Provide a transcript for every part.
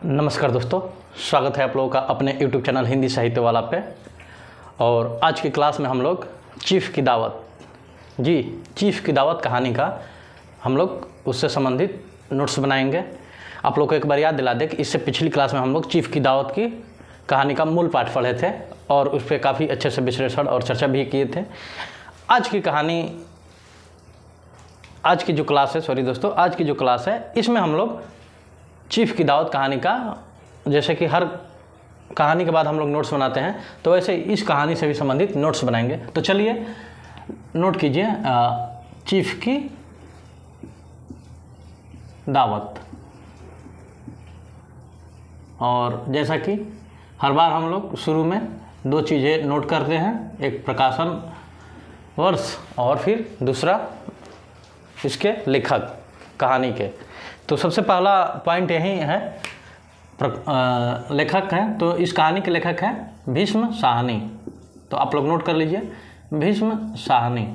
नमस्कार दोस्तों, स्वागत है आप लोगों का अपने YouTube चैनल हिंदी साहित्य वाला पे। और आज की क्लास में हम लोग चीफ की दावत कहानी का हम लोग उससे संबंधित नोट्स बनाएंगे। आप लोग को एक बार याद दिला दें कि इससे पिछली क्लास में हम लोग चीफ की दावत की कहानी का मूल पाठ पढ़े थे और उस पर काफ़ी अच्छे से विश्लेषण और चर्चा भी किए थे। आज की जो क्लास है इसमें हम लोग चीफ की दावत कहानी का, जैसे कि हर कहानी के बाद हम लोग नोट्स बनाते हैं, तो वैसे इस कहानी से भी संबंधित नोट्स बनाएंगे। तो चलिए नोट कीजिए, चीफ की दावत। और जैसा कि हर बार हम लोग शुरू में दो चीज़ें नोट करते हैं, एक प्रकाशन वर्ष और फिर दूसरा इसके लेखक कहानी के। तो सबसे पहला पॉइंट यही है, लेखक हैं, तो इस कहानी के लेखक हैं भीष्म साहनी। तो आप लोग नोट कर लीजिए, भीष्म साहनी।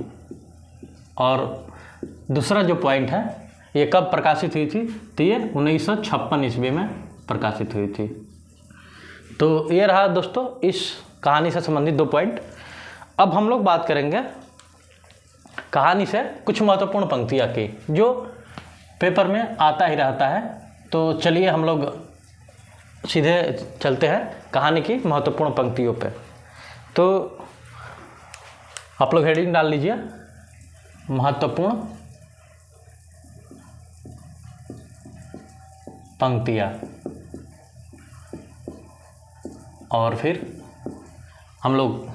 और दूसरा जो पॉइंट है, ये कब प्रकाशित हुई थी? तो ये 1956 ईस्वी में प्रकाशित हुई थी। तो ये रहा दोस्तों इस कहानी से संबंधित दो पॉइंट। अब हम लोग बात करेंगे कहानी से कुछ महत्वपूर्ण पंक्तियाँ की, जो पेपर में आता ही रहता है। तो चलिए हम लोग सीधे चलते हैं कहानी की महत्वपूर्ण पंक्तियों पे। तो आप लोग हेडिंग डाल लीजिए, महत्वपूर्ण पंक्तियाँ। और फिर हम लोग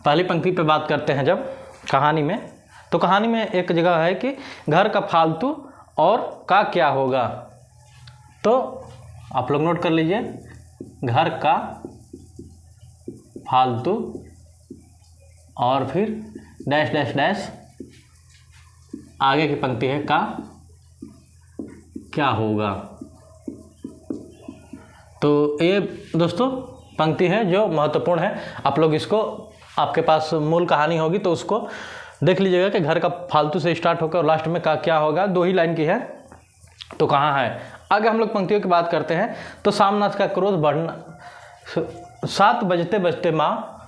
पहली पंक्ति पे बात करते हैं। जब कहानी में, तो कहानी में एक जगह है कि घर का फालतू और का क्या होगा। तो आप लोग नोट कर लीजिए, घर का फालतू और फिर डैश डैश डैश, आगे की पंक्ति है का क्या होगा। तो ये दोस्तों पंक्ति है जो महत्वपूर्ण है। आप लोग इसको, आपके पास मूल कहानी होगी तो उसको देख लीजिएगा कि घर का फालतू से स्टार्ट होकर और लास्ट में का क्या होगा, दो ही लाइन की है। तो कहाँ है? आगे हम लोग पंक्तियों की बात करते हैं। तो सामनाथ का क्रोध बढ़ना, 7 बजते बजते माँ,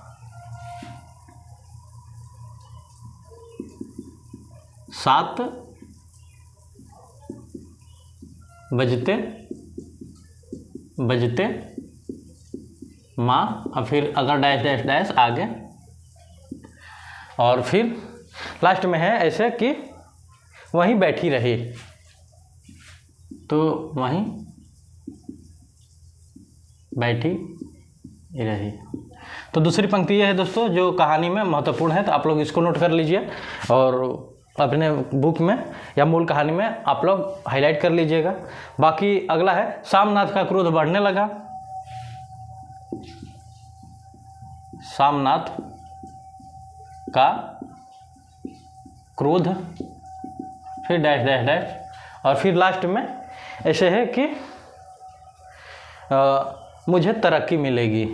7 बजते बजते माँ, और फिर अगर डैश डैश डैश आगे, और फिर लास्ट में है ऐसे कि वहीं बैठी रही। तो वहीं बैठी रही। तो दूसरी पंक्ति ये है दोस्तों जो कहानी में महत्वपूर्ण है। तो आप लोग इसको नोट कर लीजिए और अपने बुक में या मूल कहानी में आप लोग हाईलाइट कर लीजिएगा। बाकी अगला है, सामनाथ का क्रोध बढ़ने लगा। सामनाथ का क्रोध, फिर डैश डैश डैश, और फिर लास्ट में ऐसे है कि मुझे तरक्की मिलेगी,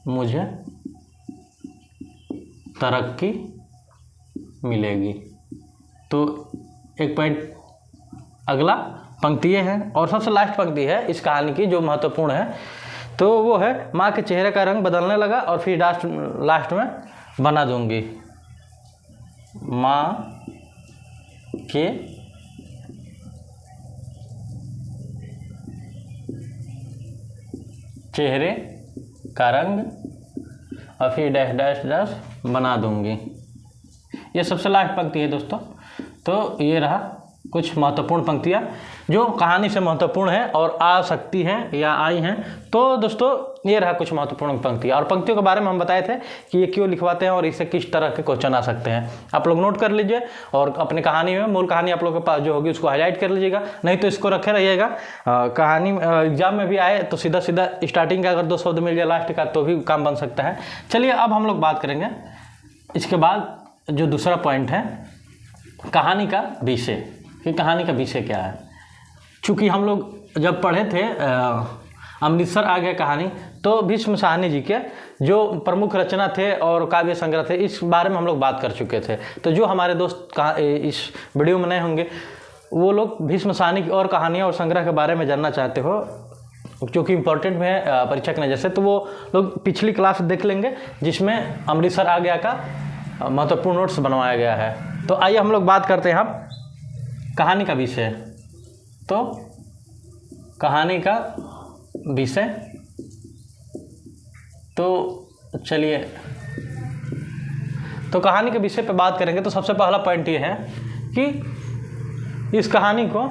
मुझे तरक्की मिलेगी। तो एक पॉइंट अगला पंक्ति है। और सबसे लास्ट पंक्ति है इस कहानी की जो महत्वपूर्ण है, तो वो है माँ के चेहरे का रंग बदलने लगा और फिर लास्ट में बना दूंगी। माँ के चेहरे का रंग और फिर डैश डैश डैश बना दूंगी। ये सबसे लास्ट पंक्ति है दोस्तों। तो ये रहा कुछ महत्वपूर्ण पंक्तियाँ जो कहानी से महत्वपूर्ण है और आ सकती हैं या आई हैं। तो दोस्तों ये रहा कुछ महत्वपूर्ण पंक्तियाँ। और पंक्तियों के बारे में हम बताए थे कि ये क्यों लिखवाते हैं और इससे किस तरह के क्वेश्चन आ सकते हैं। आप लोग नोट कर लीजिए और अपनी कहानी में, मूल कहानी आप लोग के पास जो होगी उसको हाईलाइट कर लीजिएगा, नहीं तो इसको रखे रहिएगा। कहानी एग्जाम में भी आए तो सीधा सीधा स्टार्टिंग का अगर 2 शब्द मिल जाए लास्ट का तो भी काम बन सकता है। चलिए अब हम लोग बात करेंगे इसके बाद जो दूसरा पॉइंट है, कहानी का विषय, कि कहानी का विषय क्या है। चूँकि हम लोग जब पढ़े थे अमृतसर आ गया कहानी, तो भीष्म साहनी जी के जो प्रमुख रचना थे और काव्य संग्रह थे, इस बारे में हम लोग बात कर चुके थे। तो जो हमारे दोस्त इस वीडियो में नए होंगे वो लोग भीष्म साहनी की और कहानियाँ और संग्रह के बारे में जानना चाहते हो, जो कि इम्पोर्टेंट में है परीक्षा के नज़र से, तो वो लोग पिछली क्लास देख लेंगे जिसमें अमृतसर आ गया का महत्वपूर्ण नोट्स बनवाया गया है। तो आइए हम लोग बात करते हैं अब कहानी का विषय। तो कहानी का विषय, तो चलिए, तो कहानी के विषय पे बात करेंगे। तो सबसे पहला पॉइंट ये है कि इस कहानी को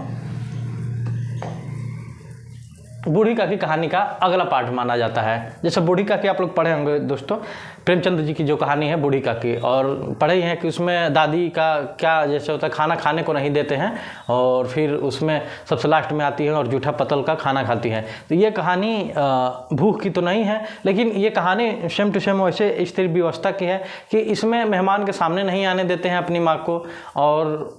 बूढ़ी काकी कहानी का अगला पार्ट माना जाता है। जैसे बूढ़ी काकी आप लोग पढ़े होंगे दोस्तों, प्रेमचंद जी की जो कहानी है बूढ़ी काकी, और पढ़े ही हैं कि उसमें दादी का क्या जैसे होता है, खाना खाने को नहीं देते हैं और फिर उसमें सबसे लास्ट में आती है और जूठा पतल का खाना खाती है। तो ये कहानी भूख की तो नहीं है, लेकिन ये कहानी सेम टू सेम वैसे स्त्री व्यवस्था की है कि इसमें मेहमान के सामने नहीं आने देते हैं अपनी माँ को, और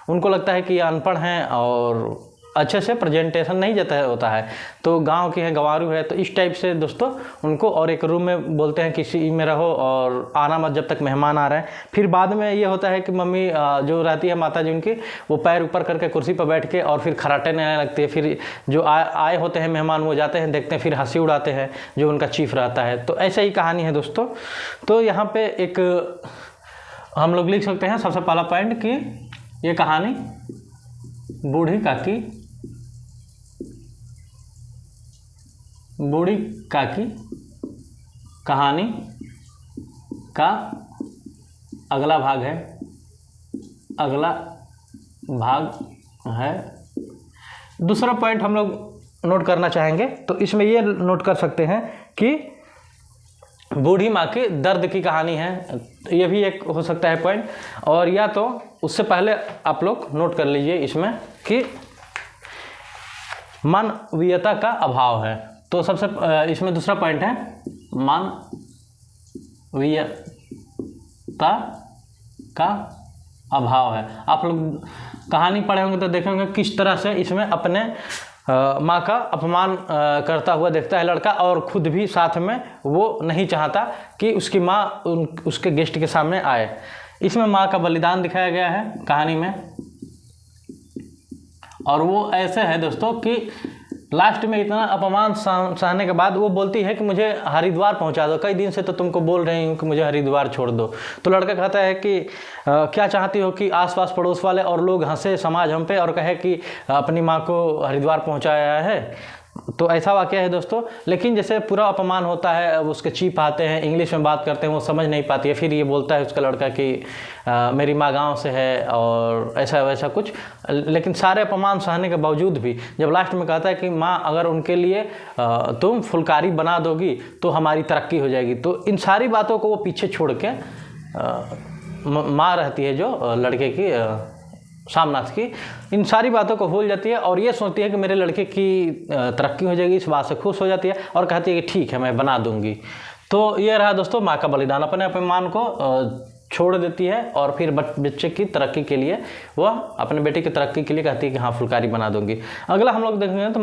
उनको लगता है कि ये अनपढ़ हैं और अच्छे से प्रेजेंटेशन नहीं जाता होता है, तो गांव की है, गंवारू है, तो इस टाइप से दोस्तों उनको और एक रूम में बोलते हैं किसी में रहो और आना मत जब तक मेहमान आ रहे हैं। फिर बाद में ये होता है कि मम्मी जो रहती है माता जी उनकी, वो पैर ऊपर करके कुर्सी पर बैठ के और फिर खराटे नहीं लगती है। फिर जो आए होते हैं मेहमान वो जाते हैं, देखते हैं, फिर हंसी उड़ाते हैं जो उनका चीफ रहता है। तो ऐसा ही कहानी है दोस्तों। तो यहाँ पर एक हम लोग लिख सकते हैं सबसे पहला पॉइंट कि ये कहानी बूढ़ी काकी कहानी का अगला भाग है। दूसरा पॉइंट हम लोग नोट करना चाहेंगे, तो इसमें ये नोट कर सकते हैं कि बूढ़ी माँ के दर्द की कहानी है। ये भी एक हो सकता है पॉइंट। और या तो उससे पहले आप लोग नोट कर लीजिए इसमें कि मानवीयता का अभाव है। तो सबसे इसमें दूसरा पॉइंट है मानवीयता का अभाव है। आप लोग कहानी पढ़े होंगे तो देखे होंगे किस तरह से इसमें अपने माँ का अपमान करता हुआ देखता है लड़का, और खुद भी साथ में वो नहीं चाहता कि उसकी माँ उसके गेस्ट के सामने आए। इसमें माँ का बलिदान दिखाया गया है कहानी में, और वो ऐसे है दोस्तों कि लास्ट में इतना अपमान सहने के बाद वो बोलती है कि मुझे हरिद्वार पहुंचा दो, कई दिन से तो तुमको बोल रही हूँ कि मुझे हरिद्वार छोड़ दो। तो लड़का कहता है कि क्या चाहती हो कि आसपास पड़ोस वाले और लोग हंसे समाज हम पे और कहे कि अपनी माँ को हरिद्वार पहुंचाया है। तो ऐसा वाक़या है दोस्तों। लेकिन जैसे पूरा अपमान होता है, अब उसके चीफ आते हैं, इंग्लिश में बात करते हैं, वो समझ नहीं पाती है। फिर ये बोलता है उसका लड़का कि मेरी माँ गांव से है और ऐसा वैसा कुछ। लेकिन सारे अपमान सहने के बावजूद भी जब लास्ट में कहता है कि माँ अगर उनके लिए तुम फुलकारी बना दोगी तो हमारी तरक्की हो जाएगी, तो इन सारी बातों को वो पीछे छोड़ के माँ रहती है जो लड़के की सामनाथ की, इन सारी बातों को भूल जाती है और ये सोचती है कि मेरे लड़के की तरक्की हो जाएगी। इस बात से खुश हो जाती है और कहती है कि ठीक है मैं बना दूंगी। तो ये रहा दोस्तों माँ का बलिदान, अपने अपमान को छोड़ देती है और फिर बच्चे की तरक्की के लिए वह अपने बेटे की तरक्की के लिए कहती है कि हाँ फुलकारी बना दूंगी। अगला हम लोग देखेंगे तो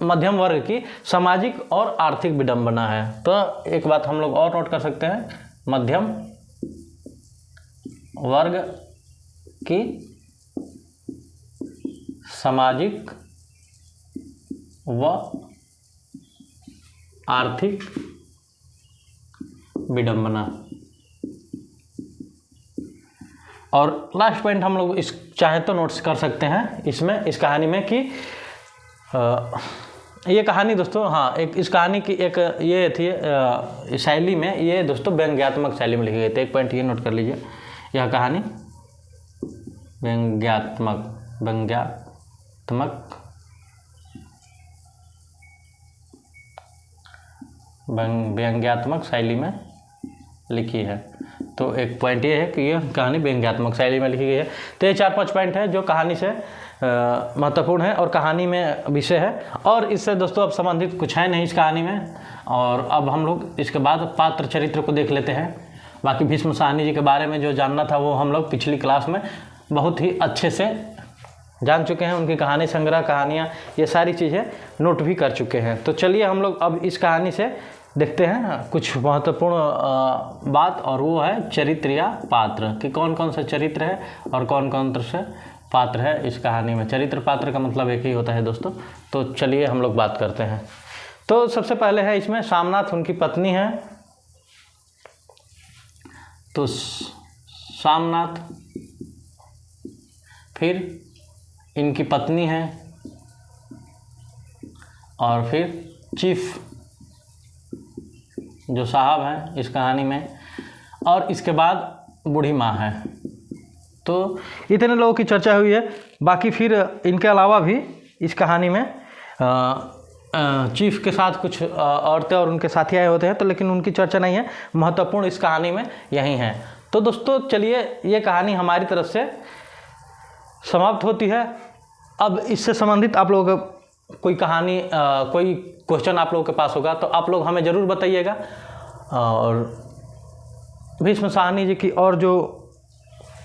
मध्यम वर्ग की सामाजिक और आर्थिक विडंबना है। तो एक बात हम लोग और नोट कर सकते हैं, मध्यम वर्ग की सामाजिक व आर्थिक विडंबना। और लास्ट पॉइंट हम लोग इस चाहे तो नोट्स कर सकते हैं इसमें, इस कहानी में कि ये कहानी दोस्तों, हाँ एक इस कहानी की एक ये थी शैली में, ये दोस्तों व्यंग्यात्मक शैली में लिखी गई थी। एक पॉइंट ये नोट कर लीजिए, यह कहानी व्यंग्यात्मक शैली में लिखी है। तो एक पॉइंट ये है कि यह कहानी व्यंग्यात्मक शैली में लिखी गई है। तो ये 4-5 पॉइंट है जो कहानी से महत्वपूर्ण है और कहानी में विषय है, और इससे दोस्तों अब संबंधित कुछ है नहीं इस कहानी में। और अब हम लोग इसके बाद पात्र चरित्र को देख लेते हैं। बाकी भीष्म साहनी जी के बारे में जो जानना था वो हम लोग पिछली क्लास में बहुत ही अच्छे से जान चुके हैं। उनकी कहानी संग्रह, कहानियाँ, ये सारी चीज़ें नोट भी कर चुके हैं। तो चलिए हम लोग अब इस कहानी से देखते हैं कुछ महत्वपूर्ण बात, और वो है चरित्र या पात्र, कि कौन कौन सा चरित्र है और कौन कौन से पात्र है इस कहानी में। चरित्र पात्र का मतलब एक ही होता है दोस्तों। तो चलिए हम लोग बात करते हैं। तो सबसे पहले है इसमें सामनाथ, उनकी पत्नी है। तो सामनाथ, फिर इनकी पत्नी है, और फिर चीफ जो साहब हैं इस कहानी में, और इसके बाद बूढ़ी माँ है। तो इतने लोगों की चर्चा हुई है। बाकी फिर इनके अलावा भी इस कहानी में चीफ के साथ कुछ औरतें और उनके साथी आए होते हैं, तो लेकिन उनकी चर्चा नहीं है। महत्वपूर्ण इस कहानी में यही है। तो दोस्तों चलिए, ये कहानी हमारी तरफ से समाप्त होती है। अब इससे संबंधित आप लोगों का कोई कहानी कोई क्वेश्चन आप लोगों के पास होगा तो आप लोग हमें ज़रूर बताइएगा। और भीष्म साहनी जी की और जो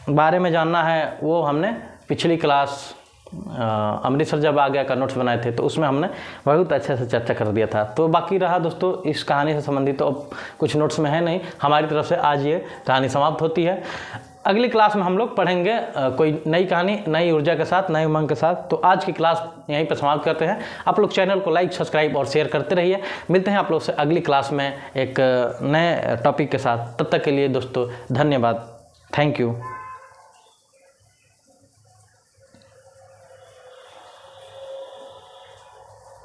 बारे में जानना है वो हमने पिछली क्लास अमृतसर जब आ गया का नोट्स बनाए थे, तो उसमें हमने बहुत अच्छे से चर्चा कर दिया था। तो बाकी रहा दोस्तों इस कहानी से संबंधित तो अब कुछ नोट्स में है नहीं हमारी तरफ से। आज ये कहानी समाप्त होती है। अगली क्लास में हम लोग पढ़ेंगे कोई नई कहानी, नई ऊर्जा के साथ, नए उमंग के साथ। तो आज की क्लास यहीं पर समाप्त करते हैं। आप लोग चैनल को लाइक, सब्सक्राइब और शेयर करते रहिए। मिलते हैं आप लोग से अगली क्लास में एक नए टॉपिक के साथ। तब तक के लिए दोस्तों धन्यवाद। Thank you.